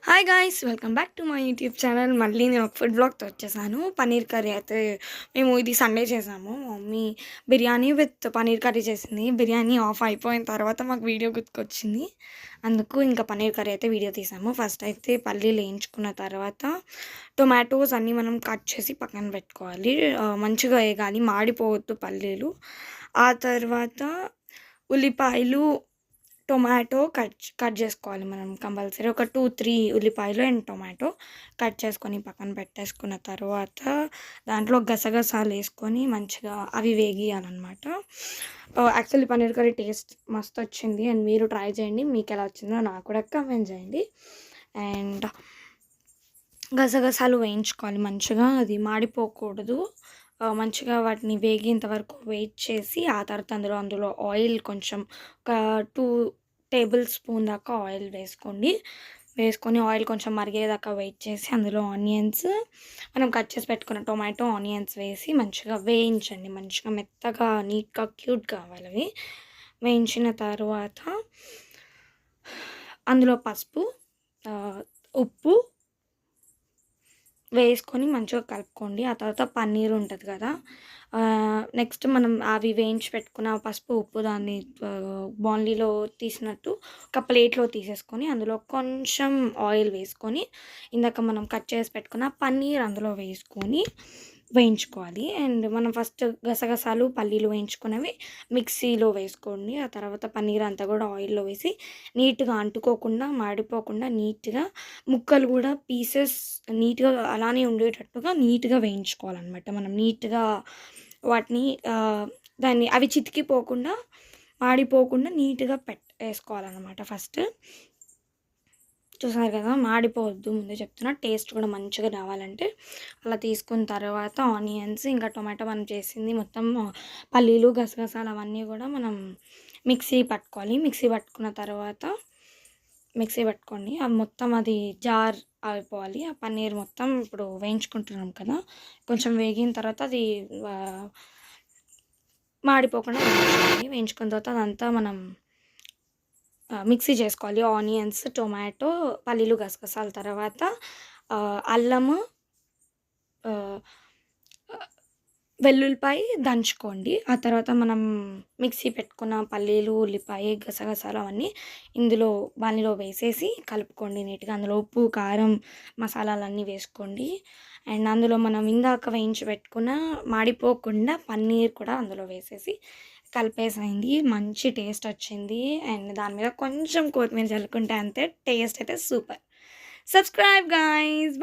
Hi guys, welcome back to my YouTube channel. మళ్ళీ నేను ఒక ఫుడ్ బ్లాగ్తో వచ్చేసాను. పన్నీర్ కర్రీ అయితే మేము ఇది సండే చేసాము. Mummy biryani with paneer curry చేసింది. బిర్యానీ ఆఫ్ అయిపోయిన తర్వాత మాకు వీడియో గుర్తుకొచ్చింది. అందుకు ఇంకా పన్నీర్ కర్రీ అయితే వీడియో తీసాము. ఫస్ట్ అయితే పల్లీలు వేయించుకున్న తర్వాత టొమాటోస్ అన్నీ మనం కట్ చేసి పక్కన పెట్టుకోవాలి. మంచిగా వేగాలి, మాడిపోవద్దు పల్లీలు. ఆ తర్వాత ఉల్లిపాయలు, టొమాటో కట్ చేసుకోవాలి మనం కంపల్సరీ. ఒక 2-3 ఉల్లిపాయలు అండ్ టొమాటో కట్ చేసుకొని పక్కన పెట్టేసుకున్న తర్వాత దాంట్లో గసగసాలు వేసుకొని మంచిగా అవి వేగియాలన్నమాట. యాక్చువల్లీ పన్నీర్ కర్రీ టేస్ట్ మస్తు వచ్చింది అండ్ మీరు ట్రై చేయండి. మీకు ఎలా వచ్చిందో నాకు కూడా కమెంట్ చేయండి. అండ్ గసగసాలు వేయించుకోవాలి మంచిగా, అది మాడిపోకూడదు. మంచిగా వాటిని వేగేంత వరకు వెయిట్ చేసి ఆ తర్వాత అందులో ఆయిల్ కొంచెం ఒక 2 టేబుల్ స్పూన్ దాకా ఆయిల్ వేసుకొని ఆయిల్ కొంచెం మరిగేదాకా వెయిట్ చేసి అందులో ఆనియన్స్, మనం కట్ చేసి పెట్టుకున్న టొమాటో, ఆనియన్స్ వేసి మంచిగా వేయించండి. మంచిగా మెత్తగా నీట్గా క్యూట్గా కావాలి అవి. వేయించిన తర్వాత అందులో పసుపు, ఉప్పు వేసుకొని మంచిగా కలుపుకోండి. ఆ తర్వాత పన్నీర్ ఉంటుంది కదా, నెక్స్ట్ మనం అవి వేయించి పెట్టుకున్న పసుపు, ఉప్పు దాన్ని బాండీలో తీసినట్టు ఒక ప్లేట్లో తీసేసుకొని అందులో కొంచెం ఆయిల్ వేసుకొని ఇందాక మనం కట్ చేసి పెట్టుకున్న పన్నీర్ అందులో వేసుకొని వేయించుకోవాలి. అండ్ మనం ఫస్ట్ గసగసాలు, పల్లీలు వేయించుకున్నవి మిక్సీలో వేసుకోండి. ఆ తర్వాత పన్నీర్ అంతా కూడా ఆయిల్లో వేసి నీట్గా అంటుకోకుండా, మాడిపోకుండా నీట్గా ముక్కలు కూడా పీసెస్ నీట్గా అలానే ఉండేటట్టుగా నీట్గా వేయించుకోవాలన్నమాట. మనం నీట్గా వాటిని దాన్ని అవి చితికిపోకుండా, మాడిపోకుండా నీట్గా వేసుకోవాలన్నమాట. ఫస్ట్ చూసారు కదా, మాడిపోవద్దు, ముందే చెప్తున్నా. టేస్ట్ కూడా మంచిగా రావాలంటే అలా తీసుకున్న తర్వాత ఆనియన్స్ ఇంకా టొమాటో మనం చేసింది మొత్తం పల్లీలు, గసగసాలు అవన్నీ కూడా మనం మిక్సీ పట్టుకున్న తర్వాత మిక్సీ పట్టుకోండి. అవి మొత్తం అది జార్ అయిపోవాలి. ఆ పన్నీర్ మొత్తం ఇప్పుడు వేయించుకుంటున్నాం కదా, కొంచెం వేగిన తర్వాత అది మాడిపోకుండా వేయించుకున్న తర్వాత అదంతా మనం మిక్సీ చేసుకోవాలి. ఆనియన్స్, టొమాటో, పల్లీలు, గసగసాల తర్వాత అల్లము, వెల్లుల్లిపాయ దంచుకోండి. ఆ తర్వాత మనం మిక్సీ పెట్టుకున్న పల్లీలు, ఉల్లిపాయ, గసగసాలు అవన్నీ బాణలిలో వేసేసి కలుపుకోండి నీట్గా. అందులో ఉప్పు, కారం, మసాలాలన్నీ వేసుకోండి. అండ్ అందులో మనం ఇందాక వేయించి పెట్టుకున్న మాడిపోకుండా పన్నీర్ కూడా అందులో వేసేసి కలిపేసేయండి. మంచి టేస్ట్ వచ్చింది. అండ్ దాని మీద కొంచెం కొత్తిమీర చల్లుకుంటే అంతే, టేస్ట్ అయితే సూపర్. Subscribe guys.